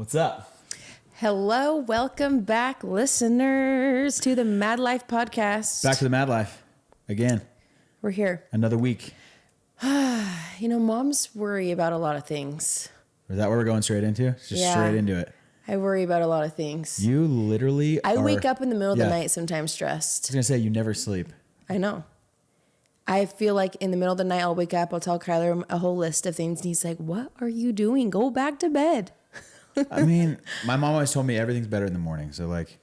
What's up? Hello, welcome back, listeners, to the Madlife podcast. Back to the Madlife again. We're here. Another week. You know, moms worry about a lot of things. Is that what we're going straight into? Just straight into it. I worry about a lot of things. You literally I wake up in the middle of the night sometimes stressed. I was going to say, you never sleep. I know. I feel like in the middle of the night, I'll wake up, I'll tell Kyler a whole list of things, and he's like, what are you doing? Go back to bed. I mean, my mom always told me everything's better in the morning. So like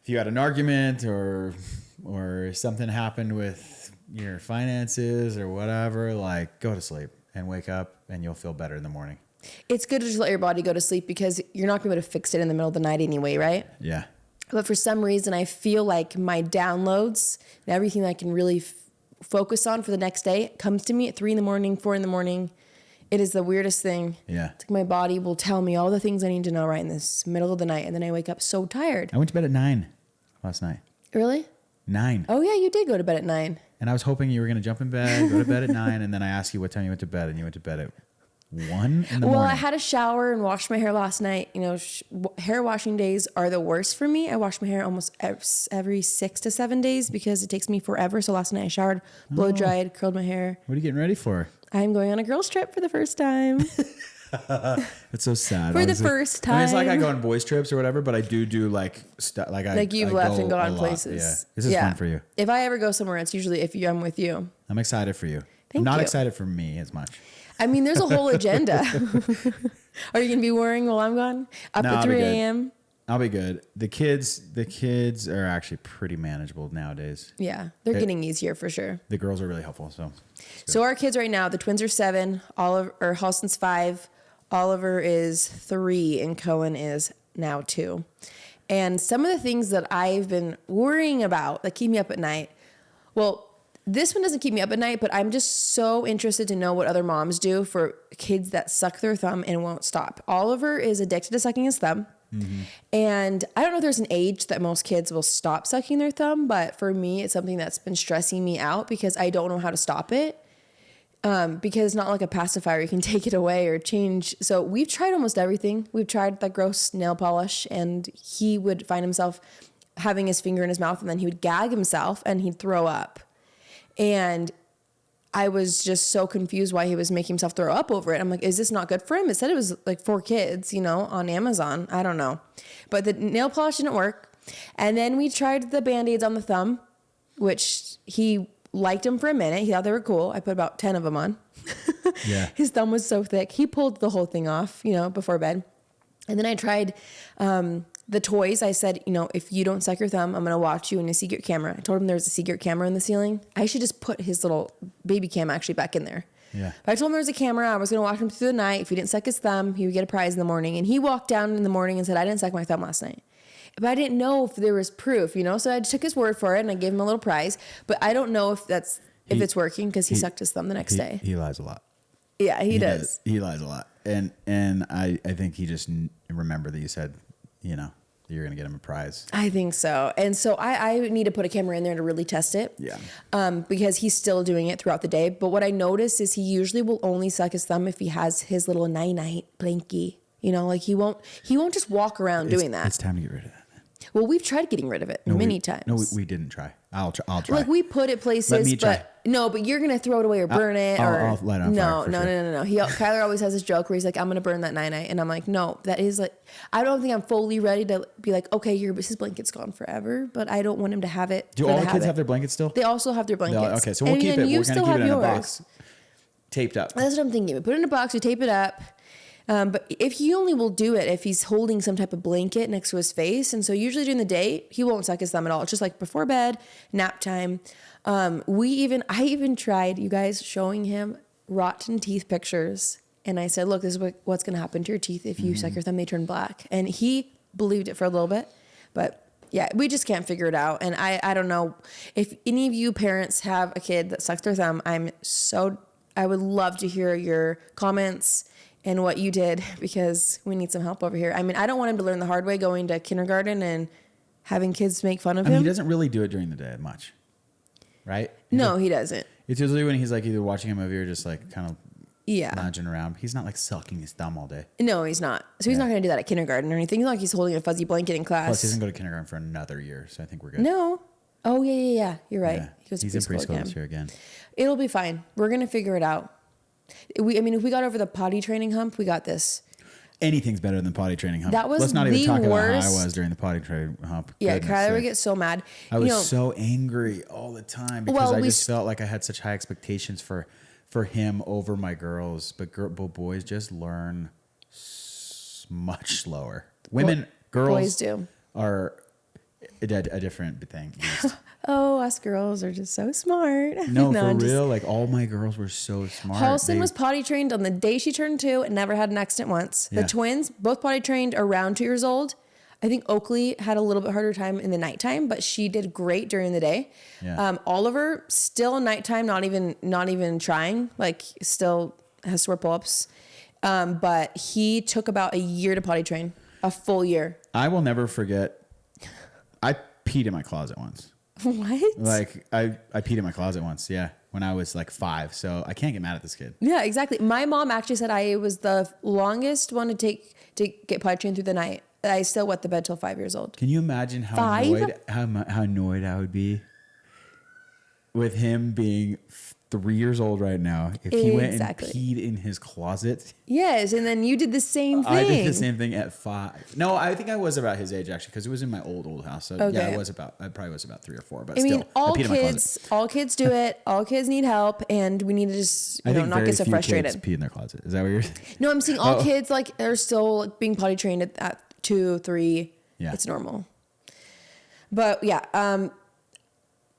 if you had an argument or something happened with your finances or whatever, like go to sleep and wake up and you'll feel better in the morning. It's good to just let your body go to sleep because you're not going to be able to fix it in the middle of the night anyway, right? Yeah. But for some reason, I feel like my downloads and everything that I can really focus on for the next day comes to me at 3 a.m, 4 a.m. It is the weirdest thing. Yeah. It's like my body will tell me all the things I need to know right in this middle of the night. And then I wake up so tired. I went to bed at 9 last night. Really? 9. Oh, yeah, you did go to bed at 9. And I was hoping you were going to jump in bed, go to bed at 9. And then I asked you what time you went to bed, and you went to bed at 1 in the morning. Well, I had a shower and washed my hair last night. You know, hair washing days are the worst for me. I wash my hair almost every 6 to 7 days because it takes me forever. So last night I showered, blow dried, curled my hair. What are you getting ready for? I'm going on a girls trip for the first time. It's so sad. For the first time. I mean, it's like I go on boys trips or whatever, but I do like you've left and gone places. Yeah. This is fun for you. If I ever go somewhere, it's usually I'm with you. I'm excited for you. Thank I'm not you. excited for me as much. I mean, there's a whole agenda. Are you going to be worrying while I'm gone? Up at 3 a.m.? I'll be good. The kids are actually pretty manageable nowadays. Yeah, they're getting easier for sure. The girls are really helpful. So our kids right now, the twins are 7, Halston's 5, Oliver is 3, and Cohen is now 2. And some of the things that I've been worrying about that keep me up at night, well, this one doesn't keep me up at night, but I'm just so interested to know what other moms do for kids that suck their thumb and won't stop. Oliver is addicted to sucking his thumb. Mm-hmm. And I don't know if there's an age that most kids will stop sucking their thumb, but for me, it's something that's been stressing me out because I don't know how to stop it. Because it's not like a pacifier. You can take it away or change. So we've tried almost everything. We've tried the gross nail polish, and he would find himself having his finger in his mouth, and then he would gag himself and he'd throw up. And I was just so confused why he was making himself throw up over it. I'm like, is this not good for him? It said it was like for kids, on Amazon. I don't know. But the nail polish didn't work. And then we tried the Band-Aids on the thumb, which he liked them for a minute. He thought they were cool. I put about 10 of them on. Yeah. His thumb was so thick. He pulled the whole thing off, before bed. And then I tried the toys. I said, if you don't suck your thumb, I'm going to watch you in a secret camera. I told him there's a secret camera in the ceiling. I should just put his little baby cam actually back in there. Yeah. But I told him there was a camera. I was going to watch him through the night. If he didn't suck his thumb, he would get a prize in the morning. And he walked down in the morning and said, I didn't suck my thumb last night. But I didn't know if there was proof, So I took his word for it and I gave him a little prize. But I don't know if it's working because he sucked his thumb the next day. He lies a lot. Yeah, he does. He lies a lot. And I think he just remembered that you said, you're going to get him a prize. I think so. And so I need to put a camera in there to really test it. Yeah. Because he's still doing it throughout the day. But what I noticed is he usually will only suck his thumb if he has his little night-night blankie. Like he won't just walk around doing that. It's time to get rid of that. Well, we've tried getting rid of it many times. No, we didn't try. I'll try. Like we put it places, Let me try. But you're going to throw it away or burn it. I'll light it on fire. No. Kyler always has this joke where he's like, I'm going to burn that night. And I'm like, no, that is like, I don't think I'm fully ready to be like, okay, his blanket's gone forever, but I don't want him to have it. Do all the kids have their blankets still? They also have their blankets. Okay, so we'll keep it. We're going to keep it in a box. Taped up. That's what I'm thinking. We put it in a box, we tape it up. But if he only will do it if he's holding some type of blanket next to his face. And so usually during the day, he won't suck his thumb at all. It's just like before bed, nap time. I even tried, you guys, showing him rotten teeth pictures. And I said, look, this is what's going to happen to your teeth if you suck your thumb, they turn black. And he believed it for a little bit. But yeah, we just can't figure it out. And I don't know if any of you parents have a kid that sucks their thumb. I would love to hear your comments and what you did, because we need some help over here. I mean, I don't want him to learn the hard way going to kindergarten and having kids make fun of him. He doesn't really do it during the day much, right? No, he doesn't. It's usually when he's like either watching a movie or just like kind of Yeah. lounging around. He's not like sucking his thumb all day. No, he's not. So he's not going to do that at kindergarten or anything. It's not like he's holding a fuzzy blanket in class. Plus, he doesn't go to kindergarten for another year, so I think we're good. No. Oh, yeah. You're right. Yeah. He goes to He's in preschool again. this year again. It'll be fine. We're going to figure it out. If we got over the potty training hump, we got this. Anything's better than potty training hump. That was Let's not even the talk about worst. how I was during the potty training hump. Yeah, Goodness Kyler would sake. get so mad. I was so angry all the time because I just felt like I had such high expectations for him over my girls. But boys just learn much slower. Girls boys do. are a different thing. Oh, us girls are just so smart. No, for real. Like all my girls were so smart. Halston was potty trained on the day she turned 2 and never had an accident once. Yeah. The twins, both potty trained around 2 years old. I think Oakley had a little bit harder time in the nighttime, but she did great during the day. Yeah. Oliver still nighttime, not even trying. Like still has sore pull-ups. But he took about a year to potty train, a full year. I will never forget. I peed in my closet once. What? Like I peed in my closet once. Yeah. When I was like 5. So I can't get mad at this kid. Yeah, exactly. My mom actually said I was the longest one to get potty trained through the night. I still wet the bed till 5 years old. Can you imagine how annoyed I would be with him being 3 years old right now if he went and peed in his closet? Yes, and then you did the same thing. I did the same thing at 5. No, I think I was about his age actually because it was in my old house. So yeah, I probably was about 3 or 4. But I mean, all kids do it. All kids need help, and we need to just not get so frustrated. Kids pee in their closet. Is that what you're? No, I'm saying all kids like are still being potty trained at 2, 3. Yeah, it's normal. But yeah,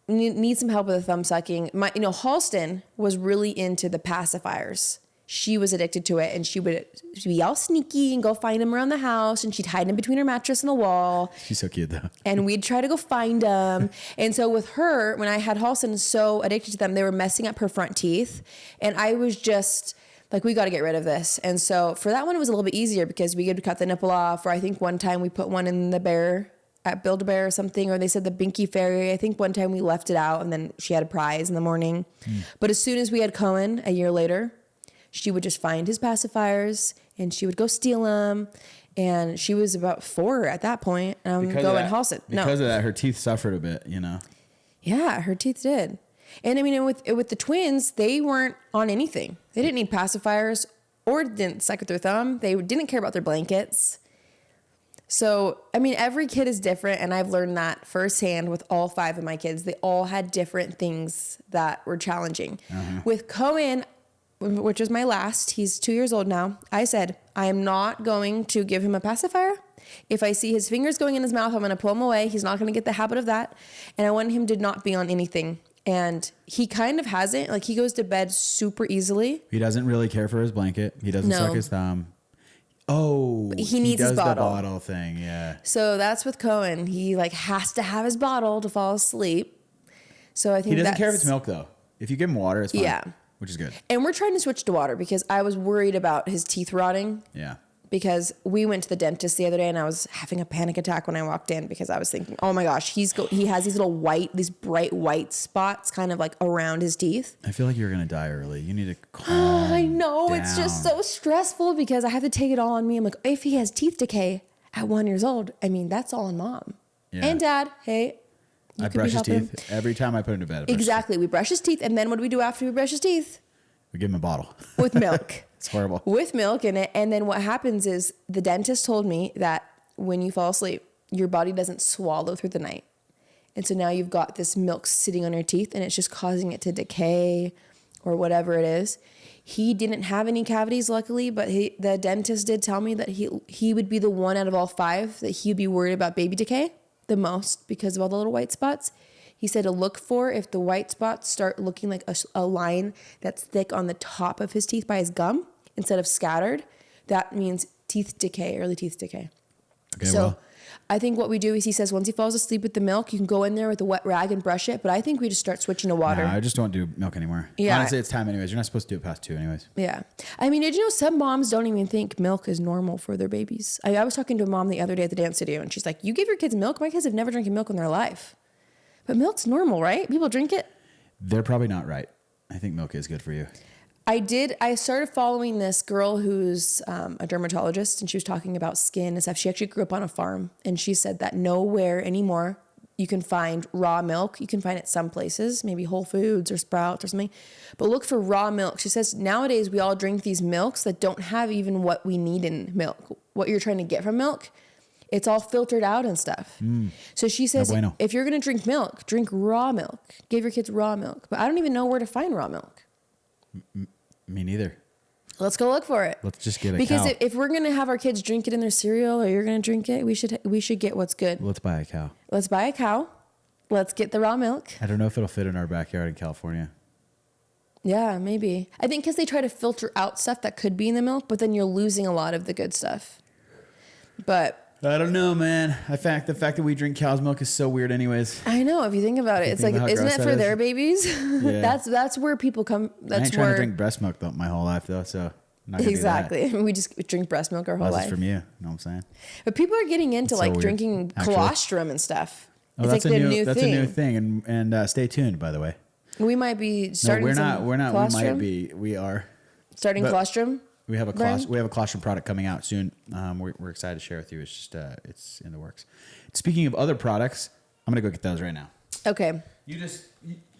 need some help with the thumb sucking. Halston was really into the pacifiers. She was addicted to it, and she'd be all sneaky and go find him around the house, and she'd hide him between her mattress and the wall. She's so cute though. And we'd try to go find him. And so with her, when I had Halston so addicted to them, they were messing up her front teeth, and I was just like, we got to get rid of this. And so for that one, it was a little bit easier because we could cut the nipple off, or I think one time we put one in the bear at Build-A-Bear or something, or they said the Binky Fairy. I think one time we left it out and then she had a prize in the morning. But as soon as we had Cohen a year later, she would just find his pacifiers and she would go steal them. And she was about 4 at that point. Going Halston. Because of that, her teeth suffered a bit, Yeah, her teeth did. And I mean, with the twins, they weren't on anything. They didn't need pacifiers or didn't suck with their thumb. They didn't care about their blankets. So, I mean, every kid is different, and I've learned that firsthand with all 5 of my kids. They all had different things that were challenging. With Cohen, which was my last, he's 2 years old now, I said, I am not going to give him a pacifier. If I see his fingers going in his mouth, I'm going to pull him away. He's not going to get the habit of that. And I want him to not be on anything. And he kind of hasn't. Like, he goes to bed super easily. He doesn't really care for his blanket. He doesn't suck his thumb. Oh, he needs his bottle. The bottle thing, yeah. So that's with Cohen. He has to have his bottle to fall asleep. So I think he doesn't care if it's milk though. If you give him water, it's fine. Yeah, which is good. And we're trying to switch to water because I was worried about his teeth rotting. Yeah. Because we went to the dentist the other day and I was having a panic attack when I walked in because I was thinking, oh my gosh, he has these bright white spots kind of like around his teeth. I feel like you're going to die early. You need to calm I know. down. It's just so stressful because I have to take it all on me. I'm like, if he has teeth decay at 1 year old, I mean, that's all on mom. Yeah. And dad, hey. I brush his teeth every time I put him to bed. Exactly. We brush his teeth. And then what do we do after we brush his teeth? We give him a bottle. With milk. It's horrible. With milk in it. And then what happens is the dentist told me that when you fall asleep, your body doesn't swallow through the night. And so now you've got this milk sitting on your teeth and it's just causing it to decay or whatever it is. He didn't have any cavities, luckily, but the dentist did tell me that he would be the one out of all 5 that he'd be worried about baby decay the most because of all the little white spots. He said to look for if the white spots start looking like a line that's thick on the top of his teeth by his gum instead of scattered. That means teeth decay, early teeth decay. Okay, so I think what we do is he says once he falls asleep with the milk, you can go in there with a wet rag and brush it. But I think we just start switching to water. No, I just don't do milk anymore. Yeah. Honestly, it's time anyways. You're not supposed to do it past 2 anyways. Yeah. I mean, did you know some moms don't even think milk is normal for their babies? I was talking to a mom the other day at the dance studio and she's like, you give your kids milk? My kids have never drinking milk in their life. But milk's normal, right? People drink it. They're probably not right. I think milk is good for you. I started following this girl who's a dermatologist, and she was talking about skin and stuff. She actually grew up on a farm, and she said that nowhere anymore you can find raw milk. You can find it some places, maybe Whole Foods or Sprouts or something, but look for raw milk. She says nowadays we all drink these milks that don't have even what we need in milk, what you're trying to get from milk. It's all filtered out and stuff. So she says, No bueno. if you're going to drink milk, drink raw milk. Give your kids raw milk. But I don't even know where to find raw milk. Me neither. Let's go look for it. Let's just get a because cow. if we're going to have our kids drink it in their cereal, or you're going to drink it, we should get what's good. Let's buy a cow. Let's buy a cow. Let's get the raw milk. I don't know if it'll fit in our backyard in California. Yeah, maybe. I think because they try to filter out stuff that could be in the milk, but then you're losing a lot of the good stuff. But I don't know, man. The fact that we drink cow's milk is so weird anyways. I know, if you think about it, it's like, isn't it for their babies? Yeah. That's where people come. I ain't trying to drink breast milk though my whole life though, so I'm not gonna exactly. do that. We just drink breast milk our whole life. That's from you. Know what I'm saying? But people are getting into It's like so weird, drinking actually. colostrum and stuff. Oh, It's that's like a the new new that's thing. a new thing, and stay tuned. By the way, We might be starting. we're not. We colostrum. might be. We are Starting but- colostrum. We have a brand? colostrum product coming out soon. We're excited to share with you. It's just it's in the works. Speaking of other products, I'm gonna go get those right now. Okay. You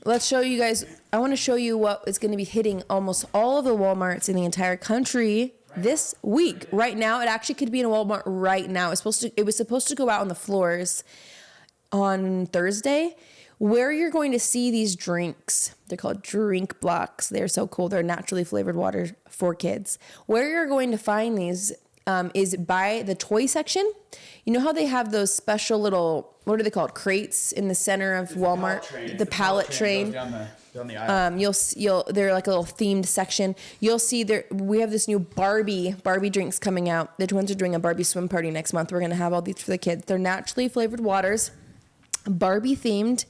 Let's show you guys. I want to show you what is going to be hitting almost all of the Walmarts in the entire country this week. Right now, it actually could be in a Walmart right now. It was supposed to go out on the floors on Thursday. Where you're going to see these drinks, they're called drink blocks. They're so cool. They're naturally flavored water for kids. Where you're going to find these is by the toy section. You know how they have those special little, what are they called, crates in the center of Walmart? The pallet train. Down the aisle. You'll they're like a little themed section. You'll see there we have this new Barbie drinks coming out. The twins are doing a Barbie swim party next month. We're gonna have all these for the kids. They're naturally flavored waters, Barbie themed,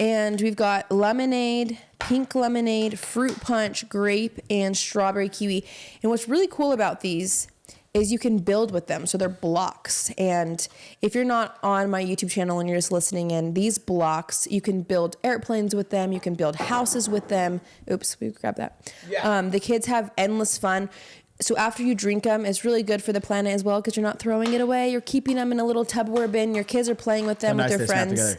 and we've got lemonade, pink lemonade, fruit punch, grape, and strawberry kiwi. And what's really cool about these is you can build with them. So they're blocks. And if you're not on my YouTube channel and you're just listening in, these blocks, you can build airplanes with them. You can build houses with them. Oops, we grabbed that. Yeah. The kids have endless fun. So after you drink them, it's really good for the planet as well because you're not throwing it away. You're keeping them in a little Tupperware bin. Your kids are playing with them with their friends.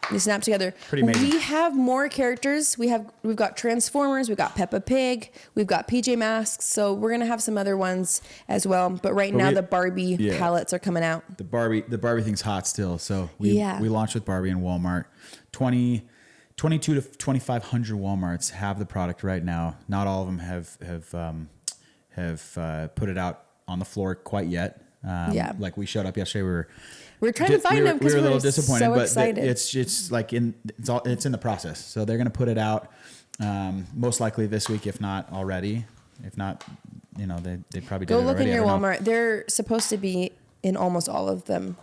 They snap together. Pretty amazing. We have more characters. We've got Transformers. We've got Peppa Pig. We've got PJ Masks. So we're gonna have some other ones as well. But now the Barbie palettes are coming out. The Barbie thing's hot still. So we launched with Barbie in Walmart. 22 to 2,500 Walmarts have the product right now. Not all of them have put it out on the floor quite yet. Like we showed up yesterday, we're trying to find them because we were a little disappointed, so but excited. it's like it's in the process. So they're going to put it out most likely this week, if not already. If not, they probably did Go it look already. in your Walmart. They're supposed to be in almost all of them,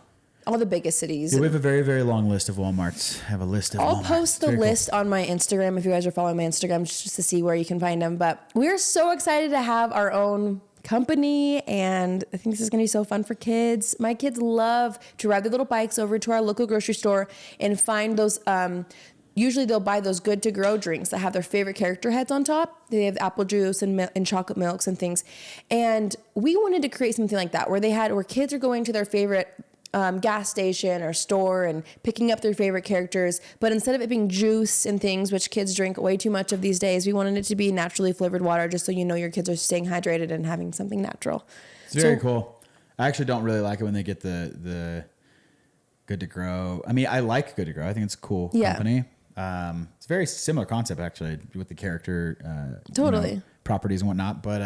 all the biggest cities. Yeah, we have a very, very long list of Walmarts. I have a list of I'll Walmarts. post the list on my Instagram if you guys are following my Instagram just to see where you can find them. But we're so excited to have our own company, and I think this is going to be so fun for kids. My kids love to ride their little bikes over to our local grocery store and find those usually they'll buy those good to grow drinks that have their favorite character heads on top. They have apple juice and chocolate milks and things. And we wanted to create something like that where kids are going to their favorite gas station or store and picking up their favorite characters. But instead of it being juice and things, which kids drink way too much of these days, we wanted it to be naturally flavored water just so you know your kids are staying hydrated and having something natural. It's very cool. I actually don't really like it when they get the Good to Grow. I mean, I like Good to Grow. I think it's a cool company. It's a very similar concept actually with the character properties and whatnot. But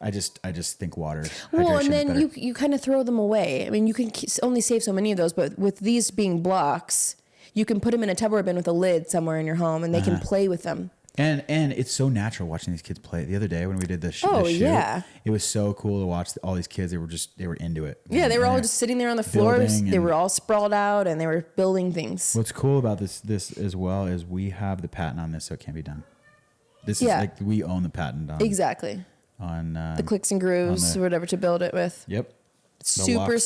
I just think water. Well, and then you kind of throw them away. I mean, you can only save so many of those, but with these being blocks, you can put them in a Tupperware bin with a lid somewhere in your home, and they can play with them. And it's so natural watching these kids play. The other day when we did this, it was so cool to watch all these kids. They were into it. Yeah, they were all just sitting there on the floors. They were all sprawled out, and they were building things. What's cool about this as well is we have the patent on this, so it can't be done. This is like we own the patent on exactly. On the clicks and grooves or whatever to build it with. Yep. Super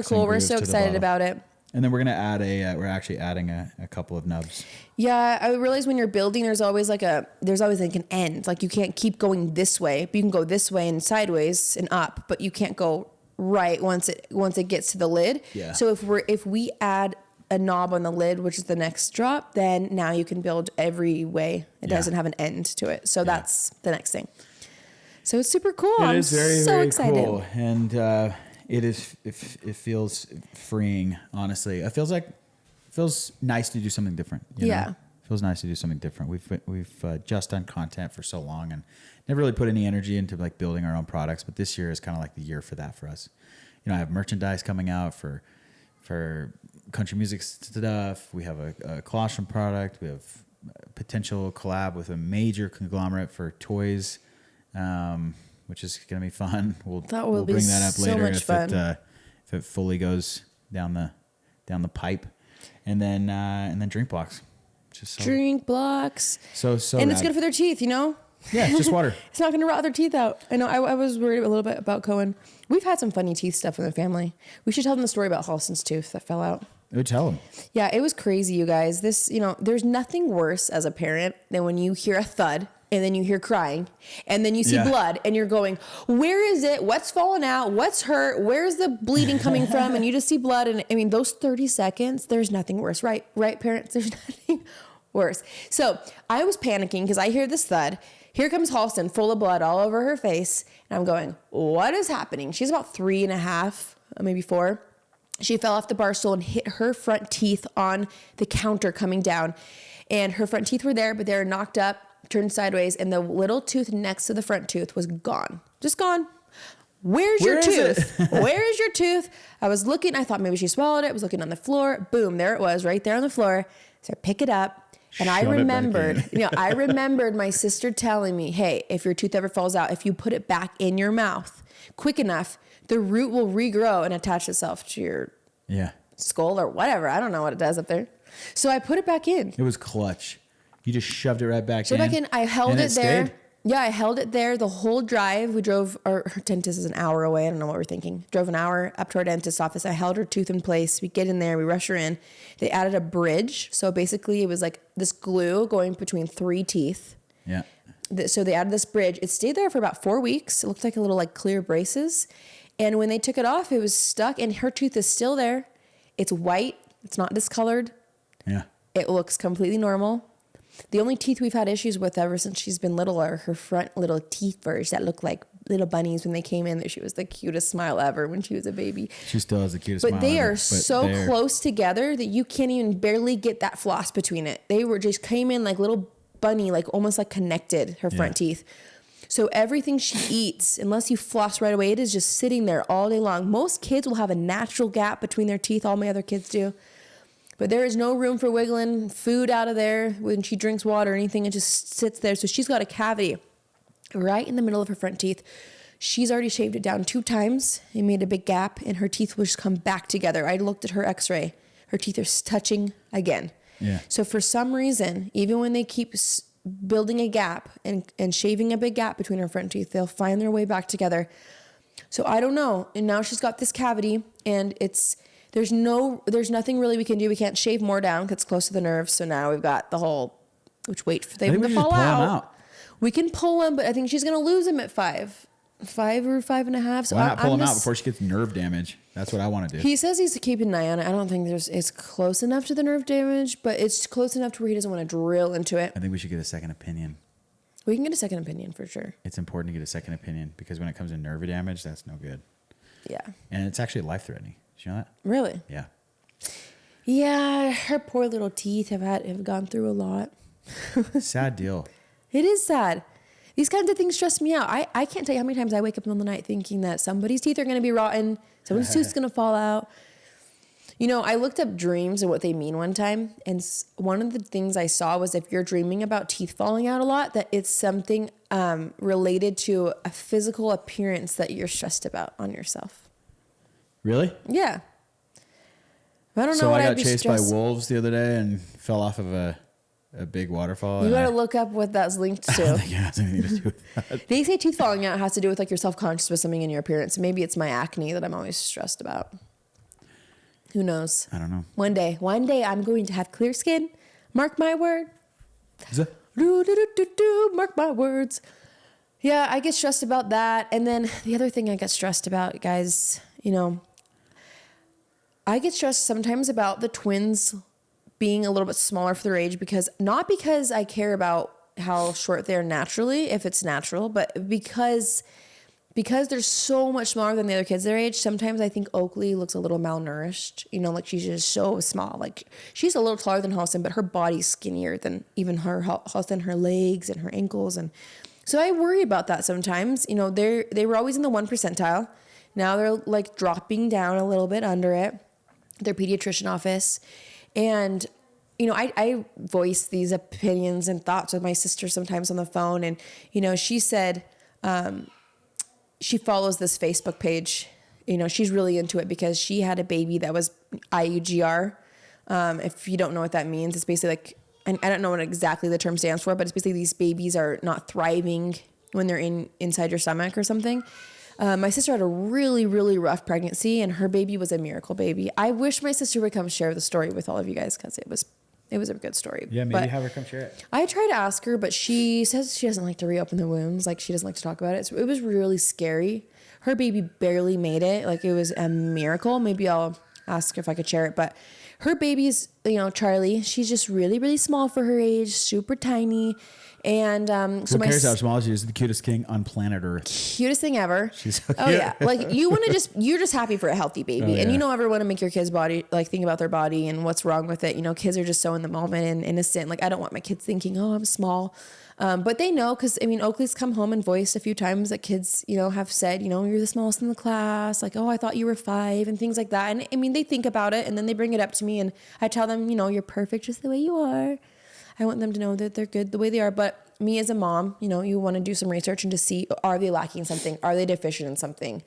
cool. We're so excited about it. And then we're gonna add we're actually adding a couple of nubs. Yeah, I realize when you're building, there's always like an end. Like you can't keep going this way, but you can go this way and sideways and up, but you can't go right once it gets to the lid. Yeah. So if we add a knob on the lid, which is the next drop, then now you can build every way. It doesn't have an end to it. So that's the next thing. So it's super cool. It is very, so very excited. cool. And it feels freeing, honestly. It feels nice to do something different. You know? It feels nice to do something different. We've just done content for so long and never really put any energy into like building our own products. But this year is kind of like the year for that for us. You know, I have merchandise coming out for country music stuff. We have a colostrum product. We have a potential collab with a major conglomerate for toys, which is going to be fun. We'll bring that up later if it fully goes down the pipe, and then drink blocks. Drink blocks. So and it's good for their teeth, you know. Yeah, it's just water. It's not going to rot their teeth out. I know. I was worried a little bit about Cohen. We've had some funny teeth stuff in the family. We should tell them the story about Halston's tooth that fell out. Tell them. Yeah, it was crazy, you guys. There's nothing worse as a parent than when you hear a thud and then you hear crying and then you see blood and you're going, where is it? What's falling out? What's hurt? Where's the bleeding coming from? And you just see blood. And I mean, those 30 seconds, there's nothing worse, right? Right, parents? There's nothing worse. So I was panicking because I hear this thud. Here comes Halston, full of blood all over her face. And I'm going, what is happening? She's about 3.5, maybe 4. She fell off the bar stool and hit her front teeth on the counter coming down. And her front teeth were there, but they were knocked up, turned sideways, and the little tooth next to the front tooth was gone. Just gone. Where's your tooth? Where is your tooth? I was looking. I thought maybe she swallowed it. I was looking on the floor. Boom, there it was right there on the floor. So I pick it up. And I remembered my sister telling me, hey, if your tooth ever falls out, if you put it back in your mouth quick enough, the root will regrow and attach itself to your skull or whatever. I don't know what it does up there. So I put it back in. It was clutch. You just shoved it right back in. Back in. I held it there. Yeah, I held it there the whole drive. We drove, her dentist is an hour away. I don't know what we're thinking. Drove an hour up to our dentist's office. I held her tooth in place. We get in there. We rush her in. They added a bridge. So basically it was like this glue going between 3 teeth. Yeah. So they added this bridge. It stayed there for about 4 weeks. It looked like a little like clear braces. And when they took it off, it was stuck and her tooth is still there. It's white. It's not discolored. Yeah. It looks completely normal. The only teeth we've had issues with ever since she's been little are her front little teeth burrs that look like little bunnies when they came in. She was the cutest smile ever when she was a baby. She still has the cutest smile ever. But they are so close together that you can't even barely get that floss between it. They were just came in like little bunny, like almost like connected, her front teeth. So everything she eats, unless you floss right away, it is just sitting there all day long. Most kids will have a natural gap between their teeth. All my other kids do. But there is no room for wiggling food out of there when she drinks water or anything. It just sits there. So she's got a cavity right in the middle of her front teeth. She's already shaved it down 2 times. It made a big gap, and her teeth will just come back together. I looked at her x-ray. Her teeth are touching again. Yeah. So for some reason, even when they keep building a gap and shaving a big gap between her front teeth, they'll find their way back together. So I don't know. And now she's got this cavity, and there's nothing really we can do. We can't shave more down because it's close to the nerves. So now we've got the whole, wait for them to fall out. We can pull them, but I think she's going to lose them at 5 or 5.5. So why not pull them out before she gets nerve damage? That's what I want to do. He says he's keeping an eye on it. I don't think it's close enough to the nerve damage, but it's close enough to where he doesn't want to drill into it. I think we should get a second opinion. We can get a second opinion for sure. It's important to get a second opinion because when it comes to nerve damage, that's no good. Yeah. And it's actually life-threatening. Did you know that? Really? Yeah. Yeah, her poor little teeth have gone through a lot. Sad deal. It is sad. These kinds of things stress me out. I can't tell you how many times I wake up in the middle of the night thinking that somebody's teeth are going to be rotten, somebody's tooth's going to fall out. You know, I looked up dreams and what they mean one time, and one of the things I saw was if you're dreaming about teeth falling out a lot, that it's something related to a physical appearance that you're stressed about on yourself. Really? Yeah. I don't know. So I got chased by wolves the other day and fell off of a big waterfall. You got to look up what that's linked to. I don't think it has anything to do with that. They say teeth falling out has to do with like you're self-conscious with something in your appearance. Maybe it's my acne that I'm always stressed about. Who knows? I don't know. One day I'm going to have clear skin. Mark my word. Z- Mark my words. Yeah, I get stressed about that. And then the other thing I get stressed about, guys, I get stressed sometimes about the twins being a little bit smaller for their age, not because I care about how short they're naturally, if it's natural, but because they're so much smaller than the other kids their age. Sometimes I think Oakley looks a little malnourished, like she's just so small. Like she's a little taller than Halston, but her body's skinnier than even Halston, her legs and her ankles. And so I worry about that sometimes. They were always in the 1 percentile. Now they're like dropping down a little bit under it, their pediatrician office. And I voice these opinions and thoughts with my sister sometimes on the phone. And, she said, she follows this Facebook page. She's really into it because she had a baby that was IUGR. If you don't know what that means, it's basically like, and I don't know what exactly the term stands for, but it's basically these babies are not thriving when they're inside your stomach or something. My sister had a really, really rough pregnancy, and her baby was a miracle baby. I wish my sister would come share the story with all of you guys because it was a good story. Yeah, maybe have her come share it. I tried to ask her, but she says she doesn't like to reopen the wounds. Like she doesn't like to talk about it. So it was really scary. Her baby barely made it. Like it was a miracle. Maybe I'll ask her if I could share it. But her baby's, Charlie, she's just really, really small for her age, super tiny. And who cares how small she is? The cutest king on planet Earth. Cutest thing ever. She's so cute. Oh yeah, like you're just happy for a healthy baby, and you don't ever want to make your kid's body think about their body and what's wrong with it. Kids are just so in the moment and innocent. Like I don't want my kids thinking, oh, I'm small, but they know because Oakley's come home and voiced a few times that kids have said you're the smallest in the class. Like oh, I thought you were 5 and things like that. And they think about it and then they bring it up to me and I tell them you're perfect just the way you are. I want them to know that they're good the way they are. But me as a mom, you want to do some research and to see, are they lacking something? Are they deficient in something?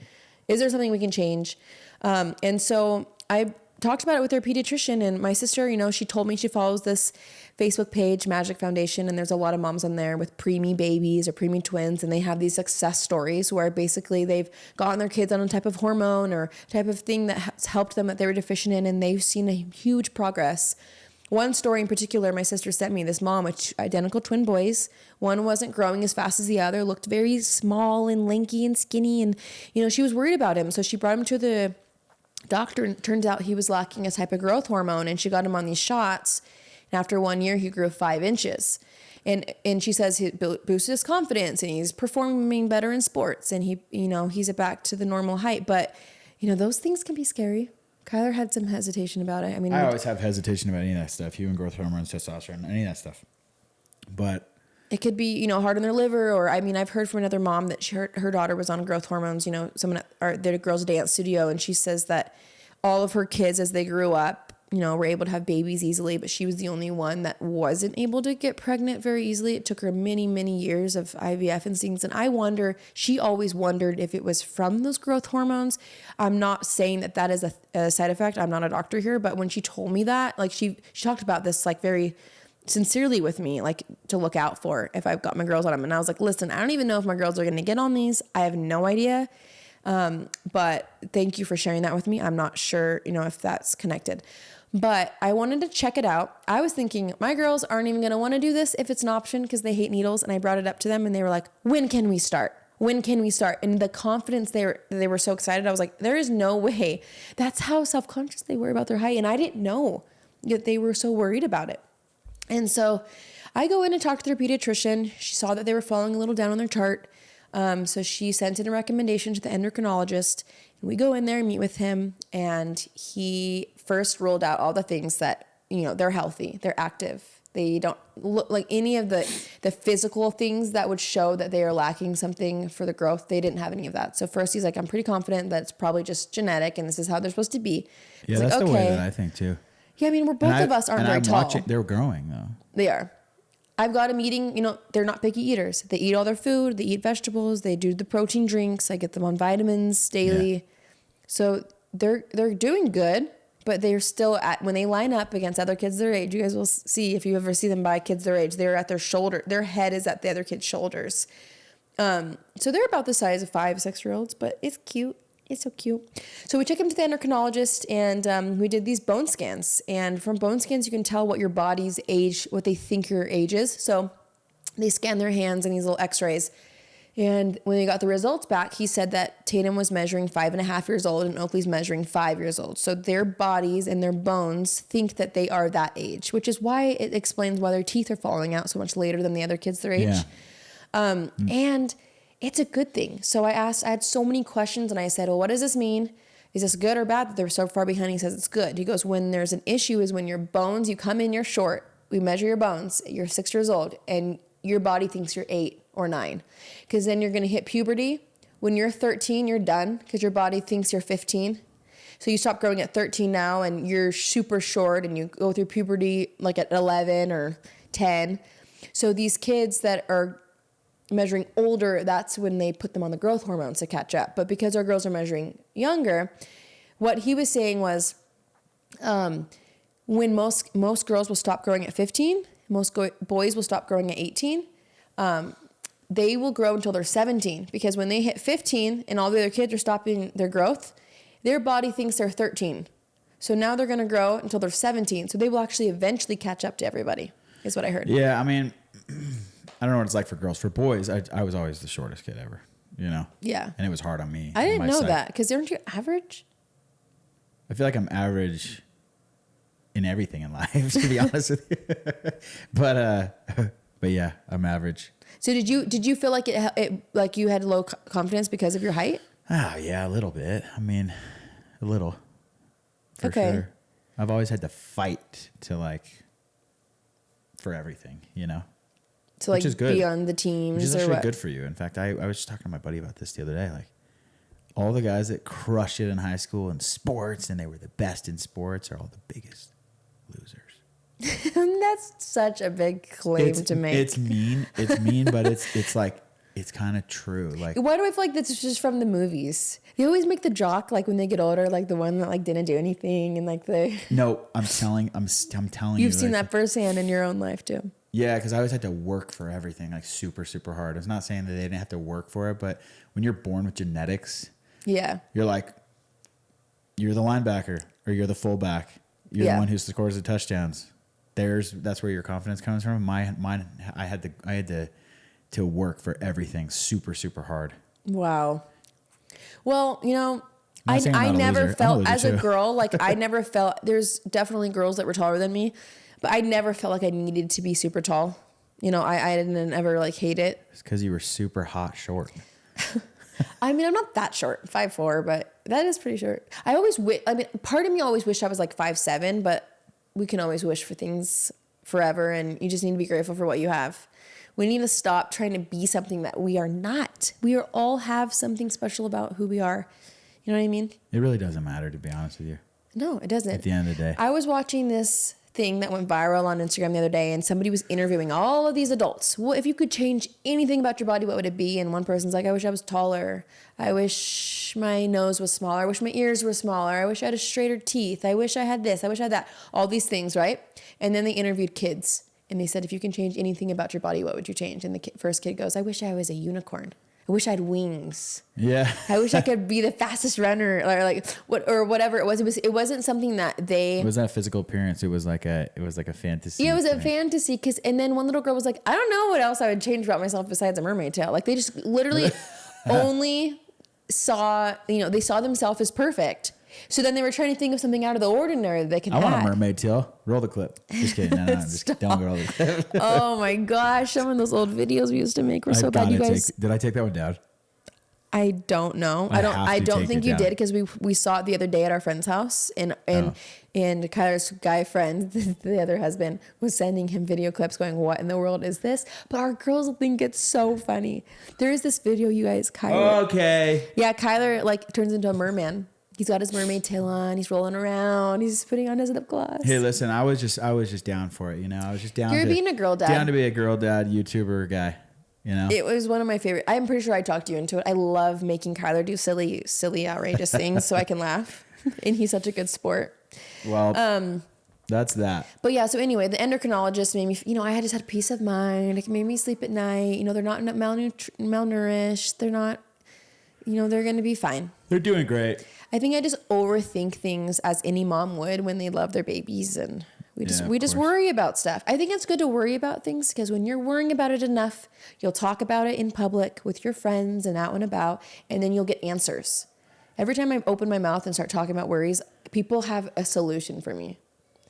Is there something we can change? And so I talked about it with their pediatrician, and my sister, she told me she follows this Facebook page, Magic Foundation, and there's a lot of moms on there with preemie babies or preemie twins, and they have these success stories where basically they've gotten their kids on a type of hormone or type of thing that has helped them that they were deficient in, and they've seen a huge progress. One story in particular, my sister sent me, this mom with identical twin boys. One wasn't growing as fast as the other, looked very small and lanky and skinny. And, she was worried about him. So she brought him to the doctor, and it turns out he was lacking a type of growth hormone, and she got him on these shots. And after 1 year, he grew 5 inches. And she says he boosted his confidence and he's performing better in sports and he's back to the normal height. But, those things can be scary. Kyler had some hesitation about it. I always have hesitation about any of that stuff. Human growth hormones, testosterone, any of that stuff. But it could be, hard on their liver. Or, I've heard from another mom that her daughter was on growth hormones, someone at their girls' dance studio. And she says that all of her kids, as they grew up, were able to have babies easily. But she was the only one that wasn't able to get pregnant very easily. It took her many, many years of IVF and things. And she always wondered if it was from those growth hormones. I'm not saying that is a side effect. I'm not a doctor here. But when she told me that, like she talked about this like very sincerely with me, like to look out for if I've got my girls on them. And I was like, listen, I don't even know if my girls are going to get on these. I have no idea. But thank you for sharing that with me. I'm not sure, if that's connected. But I wanted to check it out. I was thinking my girls aren't even going to want to do this if it's an option because they hate needles. And I brought it up to them and they were like, when can we start? When can we start? And the confidence they were so excited. I was like, there is no way. That's how self-conscious they were about their height. And I didn't know that they were so worried about it. And so I go in and talk to their pediatrician. She saw that they were falling a little down on their chart. So she sent in a recommendation to the endocrinologist. And we go in there and meet with him. And he first rolled out all the things that, they're healthy, they're active. They don't look like any of the physical things that would show that they are lacking something for the growth. They didn't have any of that. So first he's like, I'm pretty confident that it's probably just genetic and this is how they're supposed to be. Yeah, that's like, the way that I think too. Yeah, we're both of us aren't very tall. They're growing though. They are. I've got them eating, they're not picky eaters. They eat all their food. They eat vegetables. They do the protein drinks. I get them on vitamins daily. Yeah. So they're doing good, but they're still when they line up against other kids their age, you guys will see if you ever see them by kids their age, they're at their shoulder. Their head is at the other kid's shoulders. So they're about the size of 5, 6-year-olds, but it's cute. It's so cute. So we took him to the endocrinologist, and we did these bone scans. And from bone scans, you can tell what your body's age, what they think your age is. So they scan their hands and these little x-rays. And when they got the results back, he said that Tatum was measuring 5.5 years old and Oakley's measuring 5 years old. So their bodies and their bones think that they are that age, which is why it explains why their teeth are falling out so much later than the other kids their age. Yeah. And it's a good thing. So I had so many questions, and I said, well, what does this mean? Is this good or bad that they're so far behind? He says it's good. He goes, when there's an issue is when your bones, you come in, you're short. We measure your bones. You're 6 years old, and your body thinks you're 8 or 9. Because then you're going to hit puberty. When you're 13, you're done because your body thinks you're 15. So you stop growing at 13 now, and you're super short, and you go through puberty like at 11 or 10. So these kids that are measuring older, that's when they put them on the growth hormones to catch up. But because our girls are measuring younger, what he was saying was when most girls will stop growing at 15, most boys will stop growing at 18, they will grow until they're 17, because when they hit 15 and all the other kids are stopping their growth, their body thinks they're 13. So now they're going to grow until they're 17. So they will actually eventually catch up to everybody, is what I heard. Yeah, I mean, I don't know what it's like for girls. For boys, I was always the shortest kid ever, you know? Yeah. And it was hard on me. I didn't know that, because aren't you average? I feel like I'm average in everything in life, to be honest with you. But yeah, I'm average. So did you feel like it like you had low confidence because of your height? Oh, yeah, a little bit. I mean, a little. For sure. I've always had to fight for everything, you know? To which is good. Be on the teams. Which is actually good for you. In fact, I was just talking to my buddy about this the other day. Like, all the guys that crushed it in high school in sports and they were the best in sports are all the biggest losers. That's such a big claim to make. It's mean, but it's kind of true. Like, why do I feel like that's just from the movies? They always make the jock like when they get older, like the one that like didn't do anything and like the. No, I'm telling you. You've seen that firsthand in your own life too. Yeah, because I always had to work for everything, like super, super hard. It's not saying that they didn't have to work for it, but when you're born with genetics, you're the linebacker or you're the fullback. You're the one who scores the touchdowns. That's where your confidence comes from. Mine, I had to work for everything super, super hard. Wow. Well, you know, I never felt as a girl, like I never felt, there's definitely girls that were taller than me, but I never felt like I needed to be super tall. You know, I didn't ever like hate it. It's because you were super hot short. I mean, I'm not that short, 5'4", but that is pretty short. Part of me always wished I was like 5'7", but we can always wish for things forever, and you just need to be grateful for what you have. We need to stop trying to be something that we are not. We all have something special about who we are. You know what I mean? It really doesn't matter, to be honest with you. No, it doesn't. At the end of the day. I was watching this thing that went viral on Instagram the other day, and somebody was interviewing all of these adults. Well, if you could change anything about your body, what would it be? And one person's like, I wish I was taller. I wish my nose was smaller. I wish my ears were smaller. I wish I had a straighter teeth. I wish I had this. I wish I had that. All these things, right? And then they interviewed kids, and they said, if you can change anything about your body, what would you change? And the first kid goes, I wish I was a unicorn. I wish I had wings. Yeah. I wish I could be the fastest runner, or whatever it was. It wasn't something that they. It was that physical appearance. It was like a fantasy. Yeah, it was a fantasy. And then one little girl was like, I don't know what else I would change about myself besides a mermaid tail. Like they just literally only saw, they saw themselves as perfect. So then they were trying to think of something out of the ordinary that they could add. I want a mermaid tail. Roll the clip. Just kidding. No, just don't roll the clip. Oh my gosh. Some of those old videos we used to make were so bad, you guys. Did I take that one down? I don't know. I don't think you did, because we saw it the other day at our friend's house, and Kyler's guy friend, the other husband, was sending him video clips going, what in the world is this? But our girls think it's so funny. There is this video, you guys, Kyler. Okay. Yeah, Kyler turns into a merman. He's got his mermaid tail on. He's rolling around. He's putting on his lip gloss. Hey, listen, I was just down for it. I was just down. You're being a girl dad. Down to be a girl dad YouTuber guy. It was one of my favorite. I'm pretty sure I talked you into it. I love making Kyler do silly, outrageous things so I can laugh. And he's such a good sport. Well, that's that. But yeah, so anyway, the endocrinologist made me, I just had peace of mind. It made me sleep at night. They're not malnourished. They're not, they're going to be fine. They're doing great. I think I just overthink things as any mom would when they love their babies, and we just worry about stuff. I think it's good to worry about things because when you're worrying about it enough, you'll talk about it in public with your friends and out and about, and then you'll get answers. Every time I open my mouth and start talking about worries, people have a solution for me.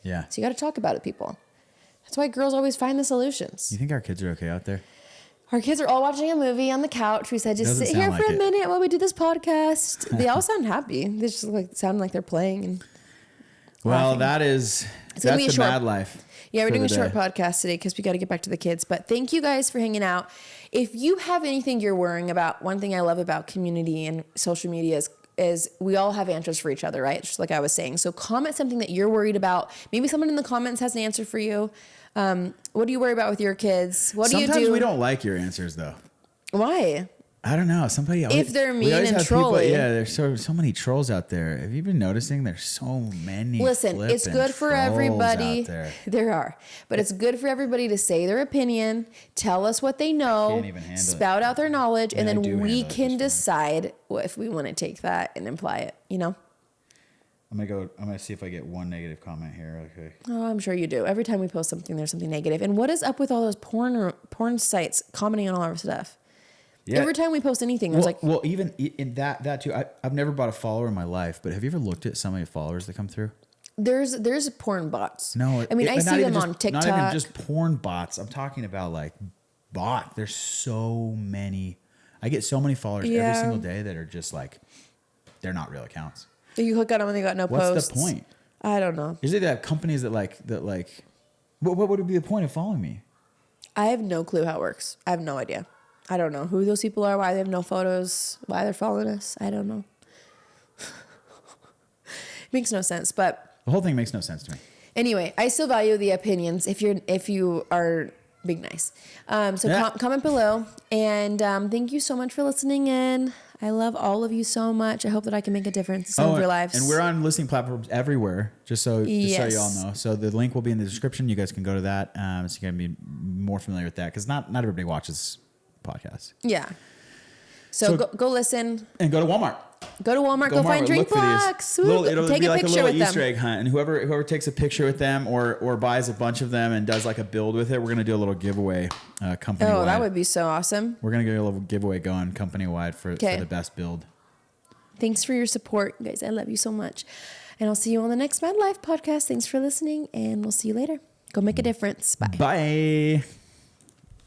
Yeah. So you got to talk about it, people. That's why girls always find the solutions. You think our kids are okay out there? Our kids are all watching a movie on the couch. We said, just sit here for a minute while we do this podcast. They all sound happy. They just sound like they're playing. And laughing. That's the Madlife. Yeah, we're doing a short podcast today because we got to get back to the kids. But thank you guys for hanging out. If you have anything you're worrying about, one thing I love about community and social media is we all have answers for each other, right? Just like I was saying. So comment something that you're worried about. Maybe someone in the comments has an answer for you. What do you worry about with your kids? What do you do? Sometimes we don't like your answers though. Why? I don't know. Somebody if they're mean and trolling. There's so many trolls out there. Have you been noticing there's so many? Listen, it's good for everybody. There are. But it's good for everybody to say their opinion, tell us what they know, spout out their knowledge, and then we can decide if we want to take that and apply it, I'm gonna see if I get one negative comment here. Okay. Oh, I'm sure you do. Every time we post something, there's something negative. And what is up with all those porn sites commenting on all our stuff? Yeah. Every time we post anything, there's even in that too. I've never bought a follower in my life, but have you ever looked at some of the followers that come through? There's porn bots. No, I see them on TikTok. Not even just porn bots. I'm talking about like bot. There's so many. I get so many followers every single day that are just like, they're not real accounts. You click on them and they got no posts. What's the point? I don't know. Is it that companies that like what would be the point of following me? I have no clue how it works. I have no idea. I don't know who those people are, why they have no photos, why they're following us. I don't know. It makes no sense, but the whole thing makes no sense to me. Anyway, I still value the opinions if you are being nice. Comment below, and thank you so much for listening in. I love all of you so much. I hope that I can make a difference in some of your lives. And we're on listening platforms everywhere, just so you all know. So the link will be in the description. You guys can go to that, so you can be more familiar with that, because not everybody watches podcasts. Yeah. So go listen. And go to Walmart. Go find drink blocks. It'll take be a like picture a little with Easter egg hunt. And whoever takes a picture with them or buys a bunch of them and does like a build with it, we're going to do a little giveaway company-wide. Oh, that would be so awesome. We're going to get a little giveaway going company-wide for the best build. Thanks for your support, guys. I love you so much. And I'll see you on the next Madlife podcast. Thanks for listening, and we'll see you later. Go make a difference. Bye. Bye.